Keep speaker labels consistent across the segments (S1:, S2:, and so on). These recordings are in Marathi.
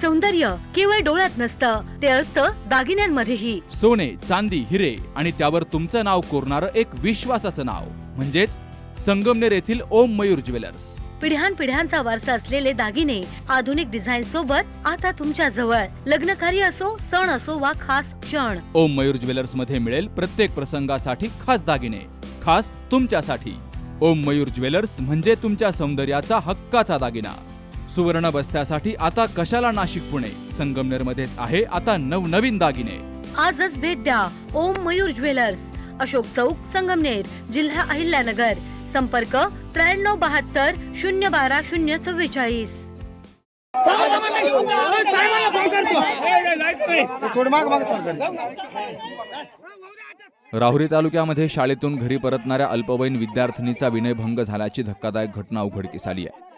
S1: सौंदर्य केवळ डोळ्यात नसतं, ते असतं दागिन्यांमध्येही.
S2: सोने, चांदी, हिरे आणि त्यावर तुमचं नाव कोरणारं एक विश्वासाचं नाव म्हणजेच संगमनेर येथील ओम मयूर ज्वेलर्स.
S1: पिढ्यानपिढ्यांचा वारसा असलेले दागिने आधुनिक डिझाईन सोबत आता तुमच्या जवळ. लग्नकार्य असो, सण असो वा खास क्षण,
S2: ओम मयूर ज्वेलर्स मध्ये मिळेल प्रत्येक प्रसंगासाठी खास दागिने, खास तुमच्यासाठी. ओम मयूर ज्वेलर्स म्हणजे तुमच्या सौंदर्याचा हक्काचा दागिना. सुवर्ण बस्त्यासाठी आता कशाला नाशिक पुणे, संगमनेर मध्येच आहे आता नवनवीन दागिने.
S1: आजच भेट द्या ओम मयूर ज्वेलर्स, अशोक चौक, संगमनेर, जिल्हा अहिल्यानगर. संपर्क 9372 012 044.
S2: राहुरी तालुक्यामध्ये शाळेतून घरी परतणाऱ्या अल्पवयीन विद्यार्थिनीचा विनयभंग झाल्याची धक्कादायक घटना उघडकीस आली आहे.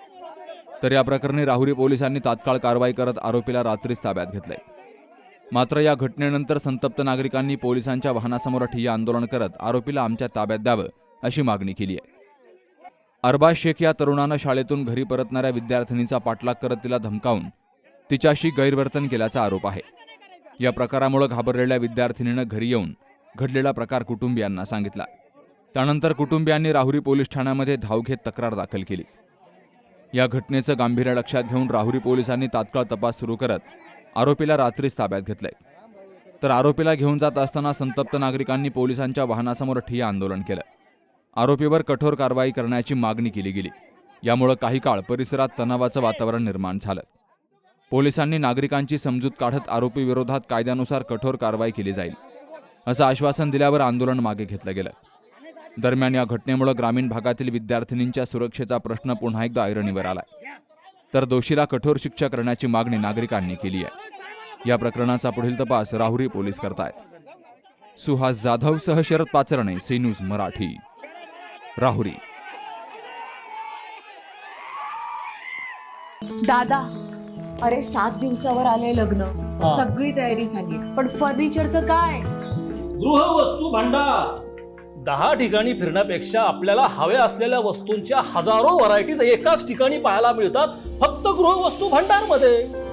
S2: तर या प्रकरणी राहुरी पोलिसांनी तात्काळ कारवाई करत आरोपीला रात्रीच ताब्यात घेतलंय. मात्र या घटनेनंतर संतप्त नागरिकांनी पोलिसांच्या वाहनासमोर ठिय्या आंदोलन करत आरोपीला आमच्या ताब्यात द्यावं अशी मागणी केली आहे. अरबाज शेख या तरुणानं शाळेतून घरी परतणाऱ्या विद्यार्थिनीचा पाठलाग करत तिला धमकावून तिच्याशी गैरवर्तन केल्याचा आरोप आहे. या प्रकारामुळे घाबरलेल्या विद्यार्थिनीनं घरी येऊन घडलेला प्रकार कुटुंबियांना सांगितला. त्यानंतर कुटुंबियांनी राहुरी पोलीस ठाण्यामध्ये धाव घेत तक्रार दाखल केली. या घटनेचं गांभीर्य लक्षात घेऊन राहुरी पोलिसांनी तात्काळ तपास सुरू करत आरोपीला रात्रीच ताब्यात घेतलंय. तर आरोपीला घेऊन जात असताना संतप्त नागरिकांनी पोलिसांच्या वाहनासमोर ठिय्या आंदोलन केलं. आरोपीवर कठोर कारवाई करण्याची मागणी केली गेली. यामुळे काही काळ परिसरात तणावाचं वातावरण निर्माण झालं. पोलिसांनी नागरिकांची समजूत काढत आरोपी विरोधात कायद्यानुसार कठोर कारवाई केली जाईल असं आश्वासन दिल्यावर आंदोलन मागे घेतलं गेलं. दरम्यान या घटनेमुळे ग्रामीण भागातील विद्यार्थिनींच्या सुरक्षेचा प्रश्न पुन्हा एकदा ऐरणीवर आलाय. तर दोषीला कठोर शिक्षा करण्याची मागणी नागरिकांनी केली आहे. या प्रकरणाचा पुढील तपास राहुरी पोलीस करतायत. सुहास जाधव सह शरद पाचरणे, सी न्यूज मराठी, राहुरी.
S3: दादा, अरे 7 दिवसावर आले लग्न, सगळी तयारी झाली, पण फर्निचरचं काय?
S4: गृहवस्तू भांडार 10 ठिकाणी फिरण्यापेक्षा आपल्याला हव्या असलेल्या वस्तूंच्या हजारो व्हरायटीज एकाच ठिकाणी पाहायला मिळतात फक्त गृहवस्तू भांडार मध्ये.